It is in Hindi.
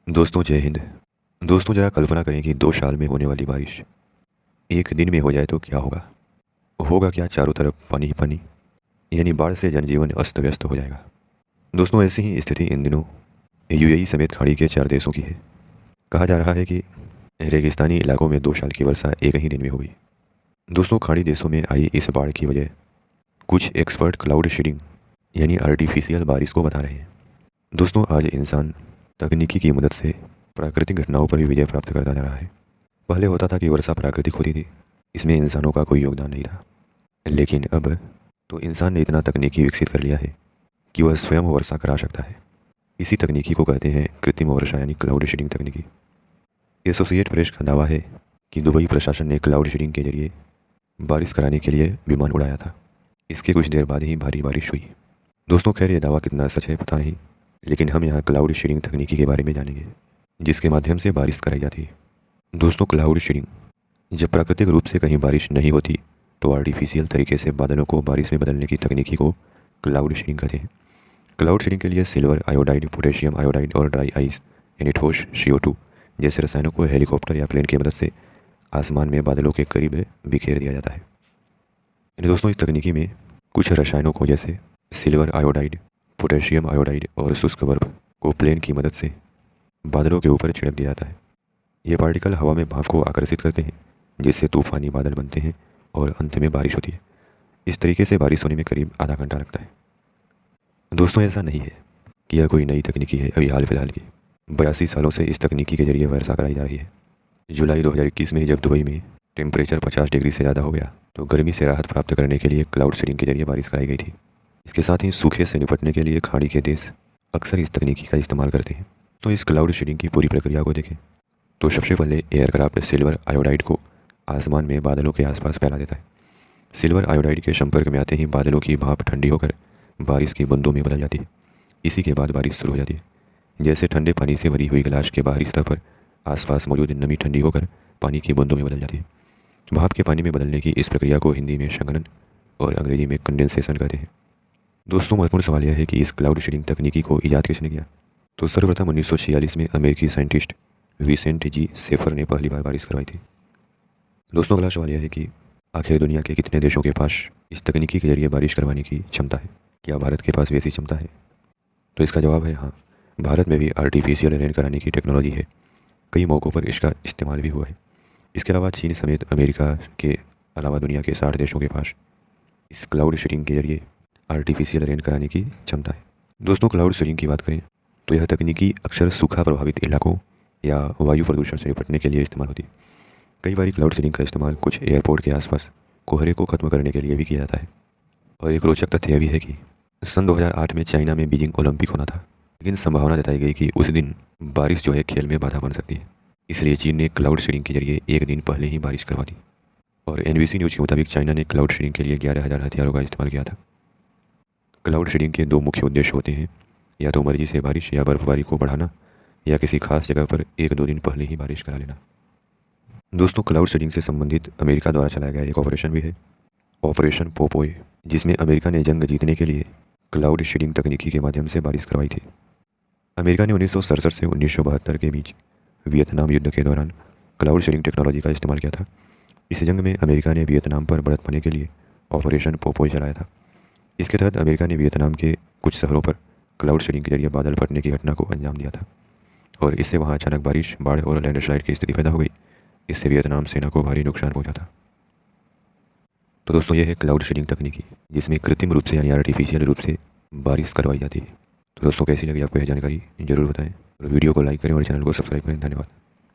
दोस्तों जय हिंद। दोस्तों ज़रा कल्पना करें कि 2 साल में होने वाली बारिश एक दिन में हो जाए तो क्या होगा। होगा क्या, चारों तरफ पानी ही पानी, यानी बाढ़ से जनजीवन अस्त व्यस्त हो जाएगा। दोस्तों ऐसी ही स्थिति इन दिनों यूएई समेत खाड़ी के 4 देशों की है। कहा जा रहा है कि रेगिस्तानी इलाकों में 2 साल की वर्षा एक ही दिन में हो गई। दोस्तों खाड़ी देशों में आई इस बाढ़ की वजह कुछ एक्सपर्ट क्लाउड सीडिंग यानी आर्टिफिशियल बारिश को बता रहे हैं। दोस्तों आज इंसान तकनीकी की मदद से प्राकृतिक घटनाओं पर भी विजय प्राप्त करता जा रहा है। पहले होता था कि वर्षा प्राकृतिक होती थी, इसमें इंसानों का कोई योगदान नहीं था, लेकिन अब तो इंसान ने इतना तकनीकी विकसित कर लिया है कि वह स्वयं वर्षा करा सकता है। इसी तकनीकी को कहते हैं कृत्रिम वर्षा यानी क्लाउड सीडिंग तकनीकी। एसोसिएट प्रेस का दावा है कि दुबई प्रशासन ने क्लाउड सीडिंग के जरिए बारिश कराने के लिए विमान उड़ाया था। इसके कुछ देर बाद ही भारी बारिश हुई। दोस्तों खैर ये दावा कितना सच है पता नहीं, लेकिन हम यहाँ क्लाउड सीडिंग तकनीकी के बारे में जानेंगे जिसके माध्यम से बारिश कराई जाती है। दोस्तों क्लाउड सीडिंग, जब प्राकृतिक रूप से कहीं बारिश नहीं होती तो आर्टिफिशियल तरीके से बादलों को बारिश में बदलने की तकनीकी को क्लाउड सीडिंग कहते हैं। क्लाउड सीडिंग के लिए सिल्वर आयोडाइड, पोटेशियम आयोडाइड और ड्राई आइस यानी ठोस CO2 जैसे रसायनों को हेलीकॉप्टर या प्लेन की मदद से आसमान में बादलों के करीब बिखेर दिया जाता है। यानी दोस्तों इस तकनीकी में कुछ रसायनों को जैसे सिल्वर आयोडाइड, पोटेशियम आयोडाइड और शुष्क बर्फ को प्लेन की मदद से बादलों के ऊपर छिड़क दिया जाता है। ये पार्टिकल हवा में भाप को आकर्षित करते हैं जिससे तूफानी बादल बनते हैं और अंत में बारिश होती है। इस तरीके से बारिश होने में करीब आधा घंटा लगता है। दोस्तों ऐसा नहीं है कि यह कोई नई तकनीकी है अभी हाल फिलहाल की। 82 सालों से इस तकनीकी के जरिए वर्षा कराई जा रही है। जुलाई 2021 में जब दुबई में टेम्परेचर 50 डिग्री से ज़्यादा हो गया तो गर्मी से राहत प्राप्त करने के लिए क्लाउड सीडिंग के जरिए बारिश कराई गई थी। इसके साथ ही सूखे से निपटने के लिए खाड़ी के देश अक्सर इस तकनीकी का इस्तेमाल करते हैं। तो इस क्लाउड सीडिंग की पूरी प्रक्रिया को देखें तो सबसे पहले एयरक्राफ्ट सिल्वर आयोडाइड को आसमान में बादलों के आसपास फैला देता है। सिल्वर आयोडाइड के संपर्क में आते ही बादलों की भाप ठंडी होकर बारिश की बूंदों में बदल जाती है। इसी के बाद बारिश शुरू हो जाती है। जैसे ठंडे पानी से भरी हुई गिलास के बाहरी सतह पर आसपास मौजूद नमी ठंडी होकर पानी की बूंदों में बदल जाती है। भाप के पानी में बदलने की इस प्रक्रिया को हिंदी में संघनन और अंग्रेजी में कंडेंसेशन कहते हैं। दोस्तों महत्वपूर्ण सवाल यह है कि इस क्लाउड सीडिंग तकनीकी को ईजाद किसने किया। तो सर्वप्रथम 1946 में अमेरिकी साइंटिस्ट विसेंट जी सेफर ने पहली बार बारिश करवाई थी। दोस्तों अगला सवाल यह है कि आखिर दुनिया के कितने देशों के पास इस तकनीकी के जरिए बारिश करवाने की क्षमता है। क्या भारत के पास भी ऐसी क्षमता है? तो इसका जवाब है हाँ, भारत में भी आर्टिफिशियल रेन कराने की टेक्नोलॉजी है। कई मौक़ों पर इसका इस्तेमाल भी हुआ है। इसके अलावा चीन समेत अमेरिका के अलावा दुनिया के 60 देशों के पास इस क्लाउड सीडिंग के जरिए आर्टिफिशियल रेन कराने की क्षमता है। दोस्तों क्लाउड सीडिंग की बात करें तो यह तकनीकी अक्सर सूखा प्रभावित इलाकों या वायु प्रदूषण से निपटने के लिए इस्तेमाल होती है। कई बार क्लाउड सीडिंग का इस्तेमाल कुछ एयरपोर्ट के आसपास कोहरे को खत्म करने के लिए भी किया जाता है। और एक रोचक तथ्य यह भी है कि सन 2008 में चाइना में बीजिंग ओलंपिक होना था, लेकिन संभावना जताई गई कि उस दिन बारिश जो है खेल में बाधा बन सकती है। इसलिए चीन ने क्लाउड सीडिंग के जरिए एक दिन पहले ही बारिश करवा दी। और NBC न्यूज़ के मुताबिक चाइना ने क्लाउड सीडिंग के लिए 11,000 हथियारों का इस्तेमाल किया था। क्लाउड सीडिंग के 2 मुख्य उद्देश्य होते हैं, या तो मर्जी से बारिश या बर्फबारी को बढ़ाना, या किसी खास जगह पर 1-2 दिन पहले ही बारिश करा लेना। दोस्तों क्लाउड सीडिंग से संबंधित अमेरिका द्वारा चलाया गया एक ऑपरेशन भी है, ऑपरेशन पोपोए, जिसमें अमेरिका ने जंग जीतने के लिए क्लाउड सीडिंग तकनीकी के माध्यम से बारिश करवाई थी। अमेरिका ने 1967 से 1972 के बीच वियतनाम युद्ध के दौरान क्लाउड सीडिंग टेक्नोलॉजी का इस्तेमाल किया था। इस जंग में अमेरिका ने वियतनाम पर बढ़त पाने के लिए ऑपरेशन पोपोए चलाया था। इसके तहत अमेरिका ने वियतनाम के कुछ शहरों पर क्लाउड सीडिंग के जरिए बादल फटने की घटना को अंजाम दिया था और इससे वहां अचानक बारिश, बाढ़ और लैंडस्लाइड की स्थिति पैदा हो गई। इससे वियतनाम सेना को भारी नुकसान पहुंचा था। तो दोस्तों ये है क्लाउड सीडिंग तकनीकी, जिसमें कृत्रिम रूप से यानी आर्टिफिशियल रूप से बारिश करवाई जाती है। तो दोस्तों कैसी लगी आपको यह जानकारी जरूर बताएं और वीडियो को लाइक करें और चैनल को सब्सक्राइब करें। धन्यवाद।